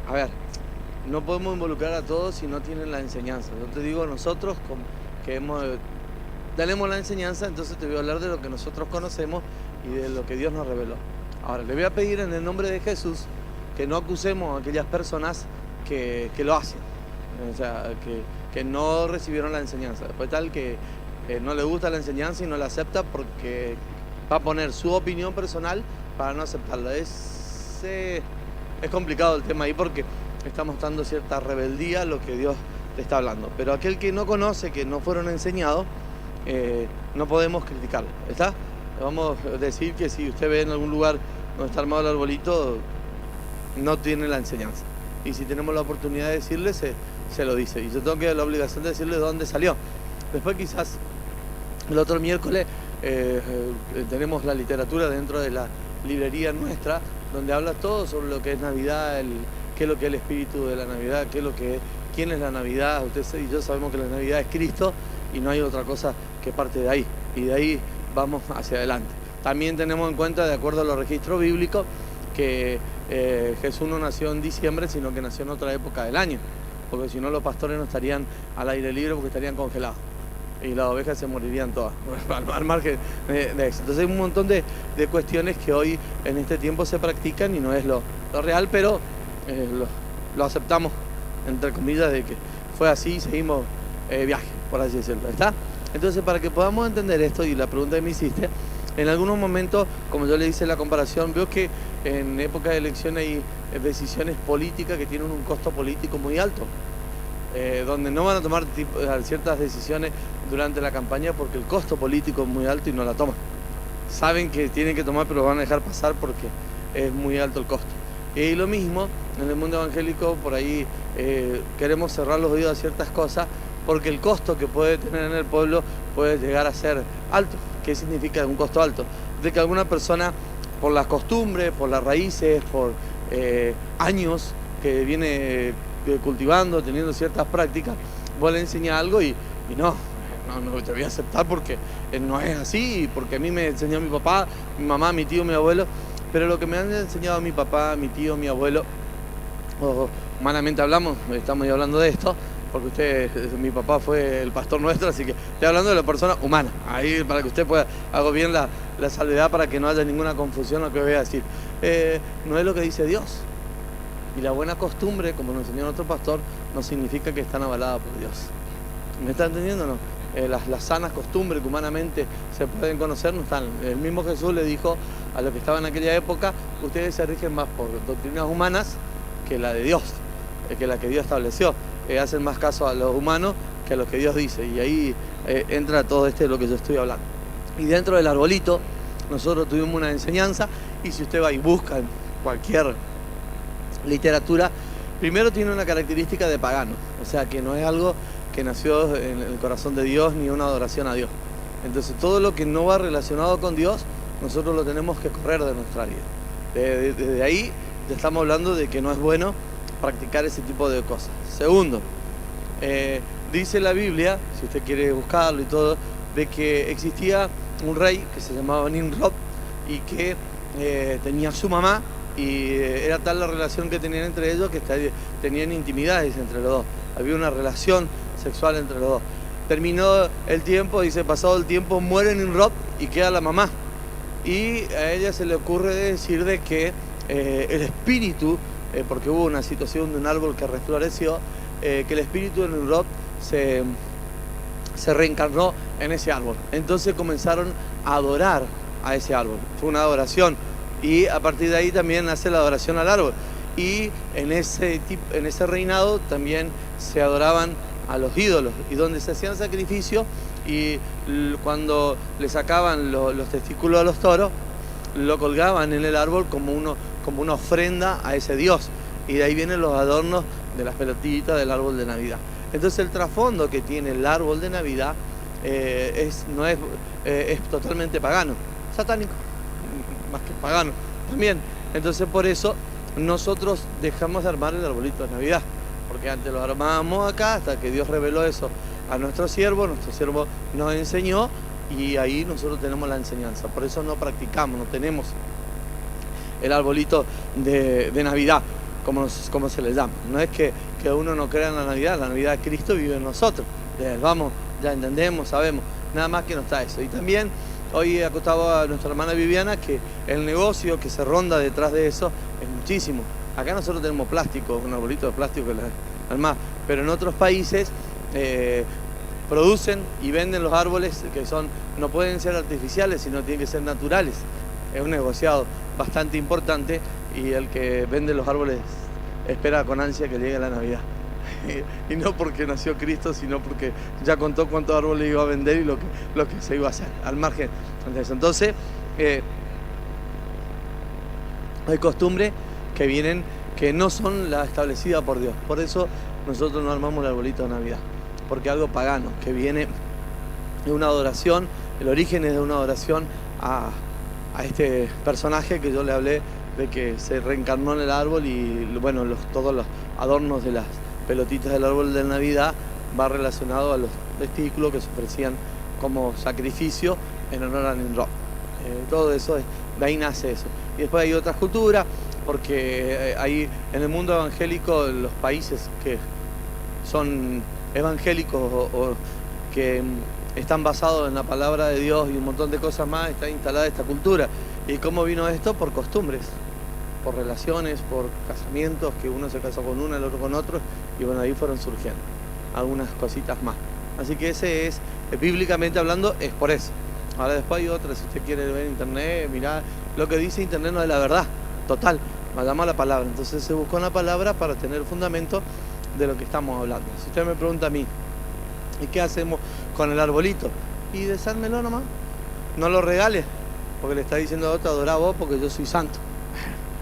A ver, no podemos involucrar a todos si no tienen la enseñanza. Yo te digo, nosotros que tenemos la enseñanza, entonces te voy a hablar de lo que nosotros conocemos y de lo que Dios nos reveló. Ahora, le voy a pedir en el nombre de Jesús que no acusemos a aquellas personas que lo hacen, o sea, que no recibieron la enseñanza. Después tal que no le gusta la enseñanza y no la acepta porque va a poner su opinión personal para no aceptarla. Es complicado el tema ahí porque estamos dando cierta rebeldía a lo que Dios le está hablando. Pero aquel que no conoce, que no fueron enseñados, no podemos criticarlo, ¿está? Vamos a decir que si usted ve en algún lugar donde está armado el arbolito, no tiene la enseñanza. Y si tenemos la oportunidad de decirle, se lo dice. Y yo tengo la obligación de decirle de dónde salió. Después quizás el otro miércoles tenemos la literatura dentro de la librería nuestra, donde habla todo sobre lo que es Navidad, qué es lo que es el espíritu de la Navidad, quién es la Navidad. Usted y yo sabemos que la Navidad es Cristo y no hay otra cosa que parte de ahí. Y de ahí vamos hacia adelante. También tenemos en cuenta, de acuerdo a los registros bíblicos, que Jesús no nació en diciembre, sino que nació en otra época del año, porque si no los pastores no estarían al aire libre porque estarían congelados y las ovejas se morirían todas, al margen de eso. Entonces hay un montón de cuestiones que hoy en este tiempo se practican y no es lo real, pero lo aceptamos, entre comillas, de que fue así y seguimos viaje, por así decirlo, ¿está? Entonces, para que podamos entender esto y la pregunta que me hiciste, en algunos momentos, como yo le hice la comparación, veo que en época de elección hay decisiones políticas que tienen un costo político muy alto, donde no van a tomar ciertas decisiones durante la campaña porque el costo político es muy alto y no la toman. Saben que tienen que tomar, pero lo van a dejar pasar porque es muy alto el costo. Y lo mismo, en el mundo evangélico, por ahí queremos cerrar los oídos a ciertas cosas porque el costo que puede tener en el pueblo puede llegar a ser alto. ¿Qué significa un costo alto? De que alguna persona, por las costumbres, por las raíces, por años que viene cultivando, teniendo ciertas prácticas, vos le enseñas algo y no te voy a aceptar porque no es así, porque a mí me enseñó mi papá, mi mamá, mi tío, mi abuelo, pero lo que me han enseñado mi papá, mi tío, mi abuelo, humanamente hablamos, estamos ya hablando de esto, porque mi papá fue el pastor nuestro, así que estoy hablando de la persona humana, ahí para que usted pueda, hago bien la salvedad para que no haya ninguna confusión en lo que voy a decir. No es lo que dice Dios. Y la buena costumbre, como nos enseñó nuestro pastor, no significa que están avaladas por Dios. ¿Me está entendiendo o no? Las sanas costumbres que humanamente se pueden conocer no están. El mismo Jesús le dijo a los que estaban en aquella época, ustedes se rigen más por doctrinas humanas que la de Dios, que la que Dios estableció. Hacen más caso a los humanos que a lo que Dios dice. Y ahí entra todo de lo que yo estoy hablando. Y dentro del arbolito, nosotros tuvimos una enseñanza, y si usted va y busca en cualquier literatura, primero tiene una característica de pagano, o sea que no es algo que nació en el corazón de Dios ni una adoración a Dios. Entonces todo lo que no va relacionado con Dios, nosotros lo tenemos que correr de nuestra vida. Desde ahí ya estamos hablando de que no es bueno practicar ese tipo de cosas. Segundo, dice la Biblia, si usted quiere buscarlo y todo, de que existía un rey que se llamaba Nimrod y que tenía su mamá, y era tal la relación que tenían entre ellos que tenían intimidades entre los dos. Había una relación sexual entre los dos. Terminó el tiempo, dice, pasado el tiempo, muere Nimrod y queda la mamá. Y a ella se le ocurre decir de que el espíritu, porque hubo una situación de un árbol que refloreció, que el espíritu de Nimrod se reencarnó en ese árbol. Entonces comenzaron a adorar a ese árbol. Fue una adoración. Y a partir de ahí también nace la adoración al árbol. Y en ese reinado también se adoraban a los ídolos, y donde se hacían sacrificios, y cuando le sacaban los testículos a los toros, lo colgaban en el árbol como una ofrenda a ese dios. Y de ahí vienen los adornos de las pelotitas del árbol de Navidad. Entonces el trasfondo que tiene el árbol de Navidad es totalmente pagano, satánico, más que pagano también. Entonces por eso nosotros dejamos de armar el arbolito de Navidad, porque antes lo armábamos acá hasta que Dios reveló eso a nuestro siervo nos enseñó, y ahí nosotros tenemos la enseñanza. Por eso no practicamos, no tenemos el arbolito de Navidad. como se le llama. No es que uno no crea en la Navidad Cristo vive en nosotros. Vamos, ya entendemos, sabemos, nada más que no está eso. Y también hoy acostaba a nuestra hermana Viviana que el negocio que se ronda detrás de eso es muchísimo. Acá nosotros tenemos plástico, un arbolito de plástico que más, pero en otros países producen y venden los árboles que no pueden ser artificiales, sino tienen que ser naturales. Es un negociado bastante importante y el que vende los árboles espera con ansia que llegue la Navidad. Y no porque nació Cristo, sino porque ya contó cuántos árboles iba a vender y lo que se iba a hacer, al margen de eso. Entonces, hay costumbres que vienen, que no son las establecidas por Dios. Por eso nosotros no armamos el arbolito de Navidad, porque algo pagano, que viene de una adoración, el origen es de una adoración a este personaje que yo le hablé, de que se reencarnó en el árbol y bueno, todos los adornos de las pelotitas del árbol de Navidad va relacionado a los testículos que se ofrecían como sacrificio en honor a Nimrod. Todo eso, de ahí nace eso. Y después hay otras culturas, porque hay en el mundo evangélico, los países que son evangélicos o que están basados en la palabra de Dios y un montón de cosas más, está instalada esta cultura. ¿Y cómo vino esto? Por costumbres, por relaciones, por casamientos, que uno se casó con uno, el otro con otro, y bueno, ahí fueron surgiendo algunas cositas más. Así que ese es, bíblicamente hablando, es por eso. Ahora después hay otras, si usted quiere ver en internet, mirar, lo que dice internet no es la verdad, total, vayamos a la palabra. Entonces se buscó una palabra para tener fundamento de lo que estamos hablando. Si usted me pregunta a mí, ¿y qué hacemos con el arbolito? Y desármelo nomás, no lo regales, porque le está diciendo a otro, adorá vos porque yo soy santo.